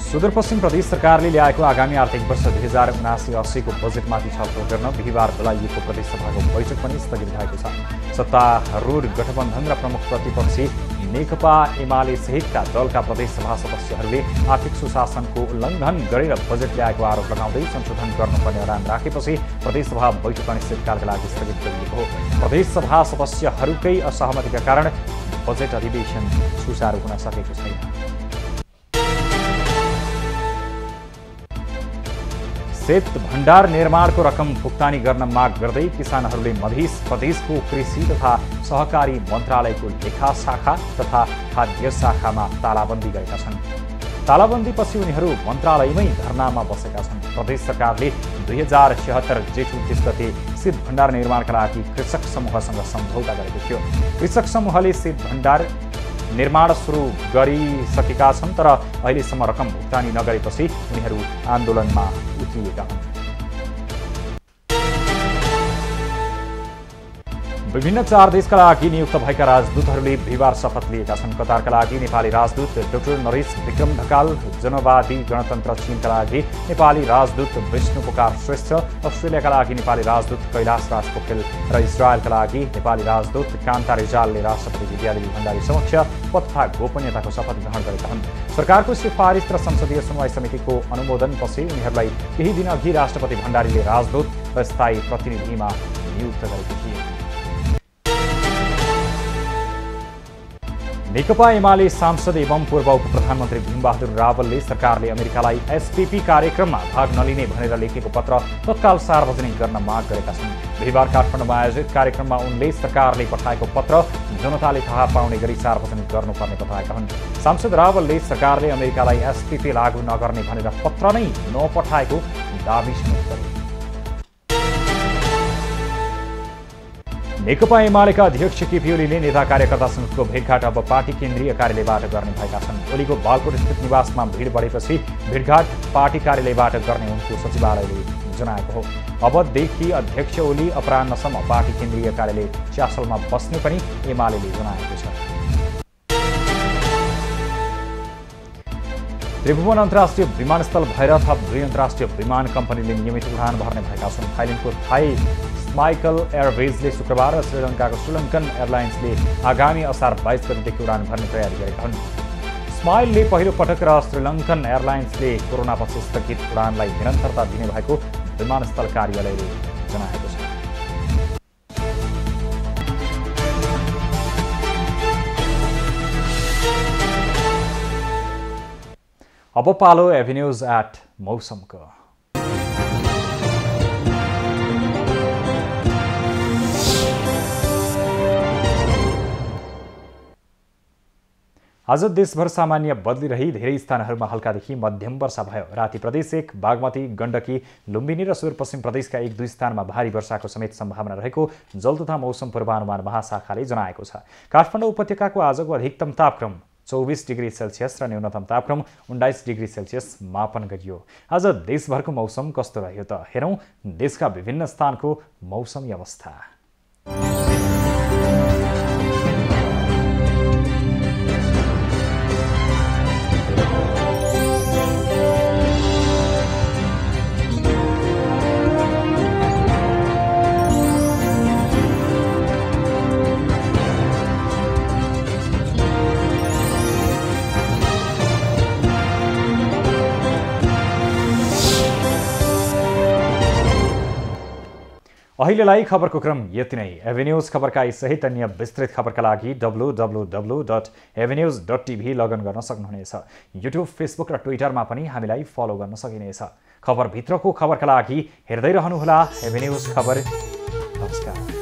सुदूरपश्चिम प्रदेश सरकारले ल्याएको आगामी आर्थिक वर्ष 2079-80 को बजेटमाथि छलफल गर्न बिहीबार बोलाइएको प्रदेश सभाको बैठक पनि स्थगित भएको छ। सत्तारूढ गठबन्धन र प्रमुख प्रतिपक्षी नेकपा एमाले सहितका दलका प्रदेश सभा सदस्यहरूले आर्थिक सुशासनको उल्लङ्घन गरेर बजेट ल्याएको आरोप लगाउँदै संशोधन गर्नुपर्ने अडान राखेपछि प्रदेश सभा बैठक अनिश्चितकालका लागि स्थगित गरिएको हो। प्रदेश सभा सदस्यहरूकै असहमतिका कारण बजेट अधिवेशन सुचारू हुन सकेको छैन। शीत भण्डार निर्माणको रकम भुक्तानी गर्न माग गर्दै किसानहरूले मध्य प्रदेशको कृषि तथा सहकारी मन्त्रालयको लेखा शाखा तथा खाद्य शाखामा तालाबन्दी गरेका छन्। तालाबन्दीपछि उनीहरू मन्त्रालयमै धरनामा बसेका छन्। प्रदेश सरकारले 2076 जेठ 29 गते शीत भण्डार निर्माणका लागि कृषक समूहसँग सम्झौता गरेको थियो। कृषक समूहले शीत भण्डार निर्माण सुरु गरिसकेका छन्, तर अहिलेसम्म रकम भुक्तानी नगरेपछि उनीहरू आन्दोलनमा उत्रिएका हुन्। विभिन्न 4 देशका लागि नियुक्त भएका राजदूतहरूले बिहिबार शपथ लिएका छन्। कतारका लागि नेपाली राजदूत डाक्टर नरेश विक्रम ढकाल, जनवादी गणतन्त्र चीनका लागि नेपाली राजदूत विष्णु पुकार श्रेष्ठ, अस्ट्रेलियाका लागि नेपाली राजदूत कैलाश राज पोखरेल र इजरायलका लागि नेपाली राजदूत कान्ता रिजालले राष्ट्रपति विद्यादेवी भण्डारी समक्ष पद तथा गोपनीयताको शपथ ग्रहण गरेका हुन्। सरकारको सिफारिस र संसदीय सुनवाई समितिको अनुमोदनपछि उनीहरूलाई केही दिन अघि राष्ट्रपति भण्डारीले राजदूत र स्थायी प्रतिनिधिमा नियुक्त गरेका थिए। नेकपा एमाले सांसद एवं पूर्व उप प्रधानमन्त्री भीमबहादुर रावलले सरकारले अमेरिकालाई एसपीपी कार्यक्रममा भाग नलिने भनेर लेखेको पत्र तत्काल सार्वजनिक गर्न माग गरेका छन्। बिहिबार काठमाडौँमा आयोजित कार्यक्रममा उनले सरकारले पठाएको पत्र जनताले थाहा पाउने गरी सार्वजनिक गर्नुपर्ने बताएका हुन्। सांसद रावलले सरकारले अमेरिकालाई एसपीपी लागू नगर्ने भनेर पत्र नै नपठाएको दाबी गरे। नेकपा एमालेका अध्यक्ष केपी ओलीले नेता कार्यकर्तासँगको भेटघाट अब पार्टी केन्द्रीय कार्यालयबाट गर्ने भएका छन्। ओलीको बालकोट स्थित निवासमा भिड बढेपछि भेटघाट पार्टी कार्यालयबाट गर्ने उनको सचिवालयले जनाएको हो। अबदेखि अध्यक्ष ओली अपराह्नसम्म पार्टी केन्द्रीय कार्यालय च्यासलमा बस्ने पनि एमालेले जनाएको छ। त्रिभुवन अन्तर्राष्ट्रिय विमानस्थल भएर थप 2 अन्तर्राष्ट्रिय विमान कम्पनीले नियमित उडान भर्ने भएका छन्। थाइल्यान्डको थाई स्माइकल एयरवेजले शुक्रबार र श्रीलङ्काको श्रीलङ्कन एयरलाइन्सले आगामी असार 22 गतेदेखि उडान भर्ने तयारी गरेका हुन्। स्माइलले पहिलो पटक र श्रीलङ्कन एयरलाइन्सले कोरोनापछि स्थगित उडानलाई निरन्तरता दिने भएको विमानस्थल कार्यालयले जनाएको छ। अब पालो एभिन्यूज एट मौसमको। आज देशभर सामान्य बदली रही धेरै स्थानहरूमा हल्कादेखि मध्यम वर्षा भयो। राति प्रदेश 1, बागमती, गण्डकी, लुम्बिनी र सुदूरपश्चिम प्रदेशका 1-2 स्थानमा भारी वर्षाको समेत सम्भावना रहेको जल तथा मौसम पूर्वानुमान महाशाखाले जनाएको छ। काठमाडौँ उपत्यकाको आजको अधिकतम तापक्रम 24 डिग्री सेल्सियस र न्यूनतम तापक्रम 19 डिग्री सेल्सियस मापन गरियो। आज देशभरको मौसम कस्तो रह्यो त हेरौँ देशका विभिन्न स्थानको मौसमी अवस्था। अहिलेलाई खबरको क्रम यति नै। एभिन्यूज खबरका सहित अन्य विस्तृत खबरका लागि www.avenews.tv लगइन गर्न सक्नुहुनेछ। युट्युब, फेसबुक र ट्विटरमा पनि हामीलाई फलो गर्न सकिनेछ। खबरभित्रको खबरका लागि हेर्दै रहनुहोला एभिन्यूज खबर। नमस्कार।